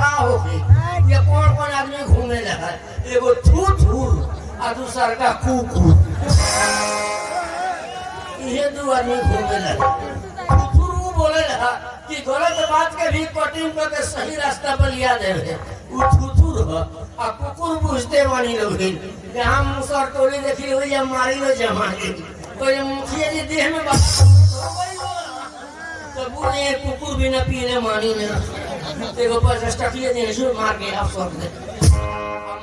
का होगी ये कौन कौन आदमी घूमे लगा एगो थू थू और दूसर का कुकू ये दो आदमी घूमे लगा थू बोले लगा कि गलत बात के भी कटिंग करके सही रास्ता पर लिया देवे वो थू आ कुकुर बुझते मानी लोग कि हम मुसर टोली देखी हुई या मारी लो जमा कोई मुखिया जी देह में बात तो बुरे कुकुर भी न पीने मानी ने देखो 50 टकिया दिन से मार के आप सब दे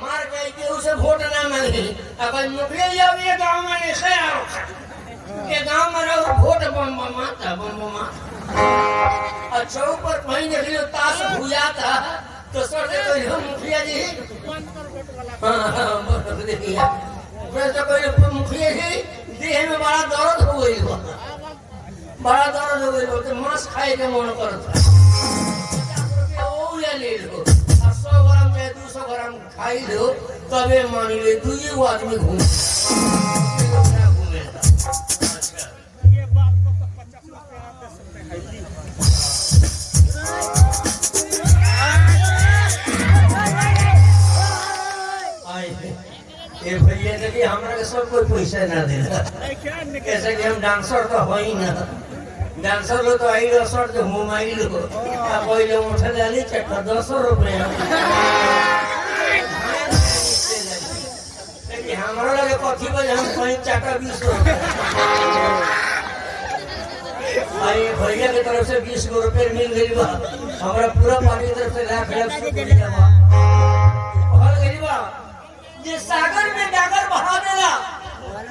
मार के के उसे वोट ना मांगे अगर मुखिया जी अब ये गांव में नहीं के गांव में रहो वोट बम बम अच्छा ऊपर कहीं देख लो ताश भुजाता तो सर से कोई मुखिया जी हां देखिए फिर तो कोई मुखिया जी देह में बड़ा दर्द हो गई हो बड़ा दर्द हो गई तो मांस खाए के मन करता ओ ले ले लो 100 ग्राम चाहे 200 ग्राम खाई लो तबे मानी ले तू ये आदमी घूम ये बात को तो 50 लाख पे आप दे सकते हैं ये भैया देखिए हमरा के सब कोई पैसा ना देला कैसे कि हम डांसर तो हो ही ना डांसर लो तो आई रसर जो घुमाई लो अब कोई लोग उठा ले चक्का 200 रुपए लेकिन हमरा लगे कथी बजे हम कहीं चक्का 20 रुपए आई भैया की तरफ से 20 रुपए मिल गई बा हमरा पूरा पार्टी की तरफ से लाख शुक्रिया बा कहल गई बा जे सागर में गागर बहा देला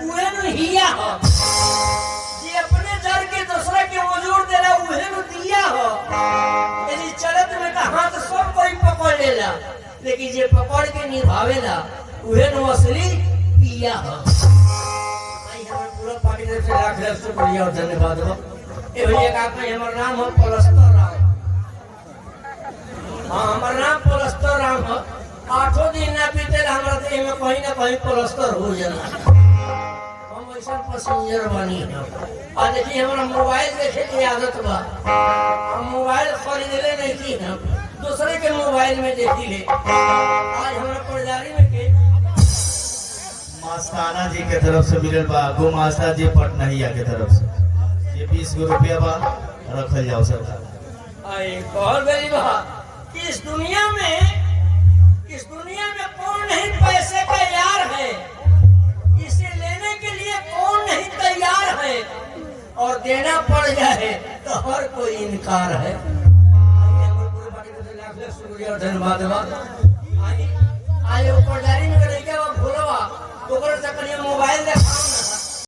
उहे न हिया हो जे अपने जर के दूसरा के मजूर देला उहे न दिया हो यदि चलत में का हाथ सब कोई पकड़ लेला लेकिन जे पकड़ के निभावेला उहे न असली पिया हो आई हमर पूरा पार्टी तरफ से लाख शुक्रिया और धन्यवाद हो ए भैया का हमर नाम है पलस्तर राम हां हमर नाम पलस्तर राम है 8 दिन ना बीते हमरा देह में कहीं ना कहीं प्लास्टर हो जाला हम ऐसा पैसेंजर बनी आ देखिए हमारा मोबाइल देखे की आदत बा हम मोबाइल खरीदले नहीं थी हम दूसरे के मोबाइल में देखी ले आज हमरा पड़दारी में के मास्ताना जी के तरफ से मिलल बा गुमास्ता जी पटनहिया के तरफ से ये 20 रुपया बा रखल जाओ सरकार आई कहल गई बा कि इस दुनिया में कौन नहीं पैसे का यार है इसे लेने के लिए कौन नहीं तैयार है और देना पड़ जाए तो हर कोई इनकार है धन्यवाद आज ऊपर जारी में क्या भूलवा तो से मोबाइल